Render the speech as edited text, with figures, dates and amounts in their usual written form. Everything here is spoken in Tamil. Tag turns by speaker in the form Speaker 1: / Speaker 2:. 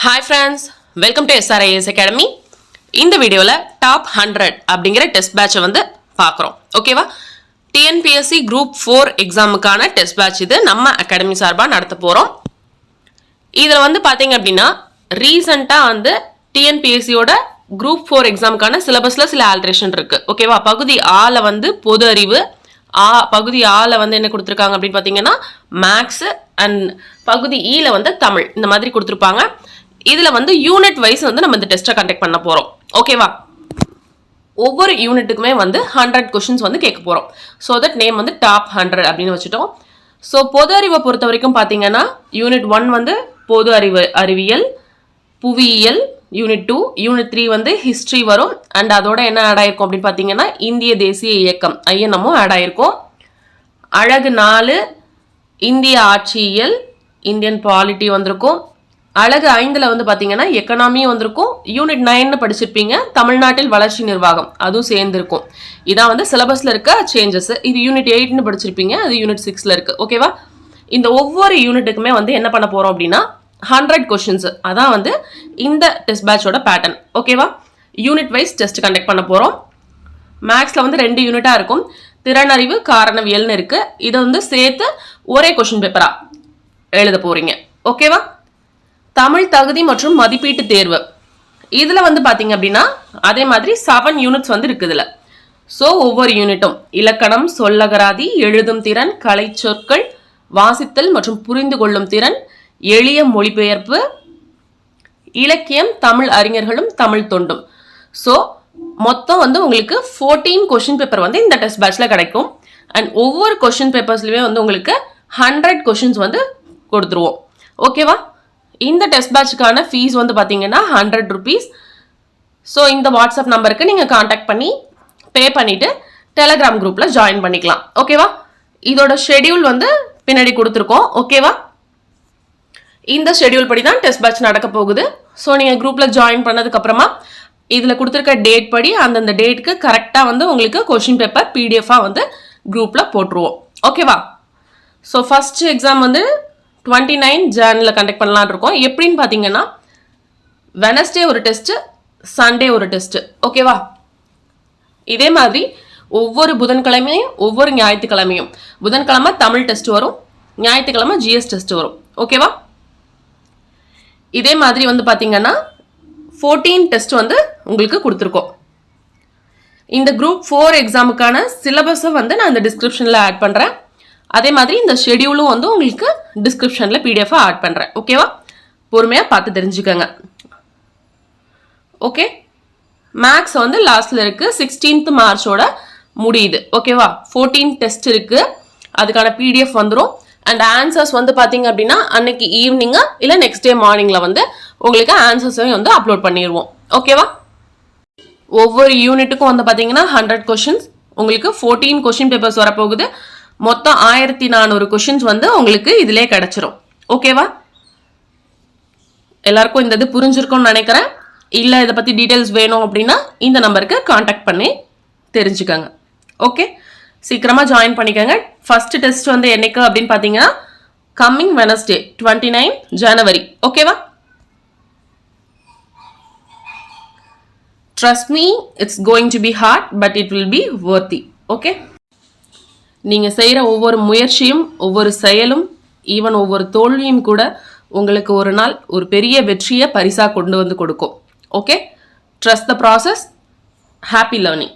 Speaker 1: Hi friends, welcome to SRIS Academy. இந்த வீடியோல டாப் 100 அப்படிங்கிற டெஸ்ட் பேட்சை வந்து பார்க்குறோம். ஓகேவா? TNPSC Group 4 எக்ஸாமுக்கான டெஸ்ட் பேட்ச் இது நம்ம அகாடமி சார்பாக நடத்த போகிறோம். இதில் வந்து பார்த்தீங்க அப்படின்னா ரீசெண்டாக வந்து டிஎன்பிஎஸ்சியோட Group 4 எக்ஸாமுக்கான சிலபஸில் சில ஆல்ட்ரேஷன் இருக்குது. ஓகேவா? பகுதி ஆல வந்து பொது அறிவு, பகுதி ஆல வந்து என்ன கொடுத்துருக்காங்க அப்படின்னு பார்த்தீங்கன்னா மேக்ஸ் அண்ட் பகுதி ஈல வந்து தமிழ் இந்த மாதிரி கொடுத்துருப்பாங்க. இதில் வந்து யூனிட் வைஸ் வந்து நம்ம இந்த டெஸ்ட்டை கண்டக்ட் பண்ண போகிறோம். ஓகேவா? ஒவ்வொரு யூனிட்டுக்குமே வந்து 100 கொஷின்ஸ் வந்து கேட்க போகிறோம். ஸோ தட் நேம் வந்து டாப் 100 அப்படின்னு வச்சுட்டோம். ஸோ பொது அறிவை பொறுத்த வரைக்கும் பார்த்தீங்கன்னா யூனிட் 1 வந்து பொது அறிவியல், புவியியல், யூனிட் 2, யூனிட் 3 வந்து ஹிஸ்ட்ரி வரும். அண்ட் அதோட என்ன ஆட் ஆயிருக்கும் அப்படின்னு பார்த்தீங்கன்னா இந்திய தேசிய இயக்கம் ஐஎன்எம்மும் ஆட் ஆயிருக்கும். அழகு 4 இந்திய ஆட்சியியல், இந்தியன் பாலிட்டி வந்திருக்கும். அழகு 5ல் வந்து பார்த்தீங்கன்னா எக்கனாமியும் வந்திருக்கும். யூனிட் 9 படிச்சிருப்பீங்க, தமிழ்நாட்டில் வளர்ச்சி நிர்வாகம், அதுவும் சேர்ந்துருக்கும். இதான் வந்து சிலபஸில் இருக்க சேஞ்சஸ். இது யூனிட் 8ன்னு படிச்சிருப்பீங்க, அது யூனிட் 6ல் இருக்குது. ஓகேவா? இந்த ஒவ்வொரு யூனிட்டுக்குமே வந்து என்ன பண்ண போகிறோம் அப்படின்னா 100 கொஷின்ஸ். அதான் வந்து இந்த டெஸ்ட் பேட்சோட பேட்டர்ன். ஓகேவா? யூனிட் வைஸ் டெஸ்ட் கண்டக்ட் பண்ண போகிறோம். மேக்ஸில் வந்து 2 யூனிட்டாக இருக்கும். திறனறிவு, காரணவியல்னு இருக்குது. இதை வந்து சேர்த்து ஒரே கொஷின் பேப்பராக எழுத போகிறீங்க. ஓகேவா? தமிழ் தகுதி மற்றும் மதிப்பீட்டு தேர்வு இதில் வந்து பார்த்தீங்க அப்படின்னா அதே மாதிரி 7 யூனிட்ஸ் வந்து இருக்குதுல. ஸோ ஒவ்வொரு யூனிட்டும் இலக்கணம், சொல்லகராதி, எழுதும் திறன், கலை சொற்கள், வாசித்தல் மற்றும் புரிந்து கொள்ளும் திறன், எளிய மொழிபெயர்ப்பு, இலக்கியம், தமிழ் அறிஞர்களும் தமிழ் தொண்டும். ஸோ மொத்தம் வந்து உங்களுக்கு 14 கொஷின் பேப்பர் வந்து இந்த டெஸ்ட் பேட்ச்ல கிடைக்கும். அண்ட் ஒவ்வொரு கொஷின் பேப்பர்ஸ்லயுமே வந்து உங்களுக்கு 100 கொஷின்ஸ் வந்து கொடுத்துருவோம். ஓகேவா? இந்த டெஸ்ட் பேட்சுக்கான ஃபீஸ் வந்து பார்த்தீங்கன்னா 100 rupees. ஸோ இந்த வாட்ஸ்அப் நம்பருக்கு நீங்கள் காண்டாக்ட் பண்ணி பே பண்ணிவிட்டு டெலகிராம் குரூப்பில் ஜாயின் பண்ணிக்கலாம். ஓகேவா? இதோட ஷெடியூல் வந்து பின்னாடி கொடுத்துருக்கோம். ஓகேவா? இந்த ஷெடியூல் படி தான் டெஸ்ட் பேட்ச் நடக்க போகுது. ஸோ நீங்கள் குரூப்பில் ஜாயின் பண்ணதுக்கப்புறமா இதில் கொடுத்துருக்க டேட் படி அந்தந்த டேட்டுக்கு கரெக்டாக வந்து உங்களுக்கு கொஷின் பேப்பர் பிடிஎஃபாக வந்து குரூப்பில் போட்டுருவோம். ஓகேவா? ஸோ ஃபர்ஸ்ட் எக்ஸாம் வந்து 29 ஜானில் கண்டக்ட் பண்ணலான் இருக்கோம். எப்படின்னு பார்த்தீங்கன்னா வெனஸ்டே ஒரு டெஸ்ட்டு, சண்டே ஒரு டெஸ்ட்டு. ஓகேவா? இதே மாதிரி ஒவ்வொரு புதன்கிழமையும் ஒவ்வொரு ஞாயிற்றுக்கிழமையும் புதன்கிழமை தமிழ் டெஸ்ட் வரும், ஞாயிற்றுக்கிழமை ஜிஎஸ் டெஸ்ட் வரும். ஓகேவா? இதே மாதிரி வந்து பார்த்தீங்கன்னா 14 டெஸ்ட் வந்து உங்களுக்கு கொடுத்துருக்கோம். இந்த குரூப் 4 எக்ஸாமுக்கான சிலபஸை வந்து நான் இந்த டிஸ்கிரிப்ஷனில் ஆட் பண்ணுறேன். அதே மாதிரி இந்த ஷெடியூலும் வந்து உங்களுக்கு டிஸ்கிரிப்ஷனில் பிடிஎஃபாக ஆட் பண்ணுறேன். ஓகேவா? பொறுமையாக பார்த்து தெரிஞ்சுக்கோங்க. ஓகே, மேக்ஸ் வந்து லாஸ்ட்டில் இருக்குது, 16th மார்ச்சோட முடியுது. ஓகேவா? 14 டெஸ்ட் இருக்குது, அதுக்கான பிடிஎஃப் வந்துடும். அண்ட் ஆன்சர்ஸ் வந்து பார்த்தீங்க அப்படின்னா அன்னைக்கு ஈவினிங்காக இல்லை நெக்ஸ்ட் டே மார்னிங்கில் வந்து உங்களுக்கு ஆன்சர்ஸையும் வந்து அப்லோட் பண்ணிடுவோம். ஓகேவா? ஒவ்வொரு யூனிட்டுக்கும் வந்து பார்த்தீங்கன்னா 100 கொஷின்ஸ், உங்களுக்கு 14 கொஷின் பேப்பர்ஸ் வரப்போகுது. மொத்தம் 1400 கொஷின்ஸ் வந்து உங்களுக்கு இதிலே கிடைச்சிரும். ஓகேவா? எல்லாருக்கும் இந்த இது புரிஞ்சிருக்கும்னு நினைக்கிறேன். இல்லை இதை பற்றி டீட்டெயில்ஸ் வேணும் அப்படின்னா இந்த நம்பருக்கு காண்டாக்ட் பண்ணி தெரிஞ்சுக்கோங்க. ஓகே, சீக்கிரமாக ஜாயின் பண்ணிக்கோங்க. ஃபர்ஸ்ட் டெஸ்ட் வந்து என்னைக்கு அப்படின்னு பார்த்தீங்கன்னா கம்மிங் வெனஸ்டே 29 ஜனவரி. ஓகேவா? Trust me, it's going to be hard, but it will be worthy. Okay, நீங்கள் செய்கிற ஒவ்வொரு முயற்சியும், ஒவ்வொரு செயலும், ஈவன் ஒவ்வொரு தோல்வியும் கூட உங்களுக்கு ஒரு நாள் ஒரு பெரிய வெற்றியை பரிசாக கொண்டு வந்து கொடுக்கும். Okay, trust the process. Happy learning.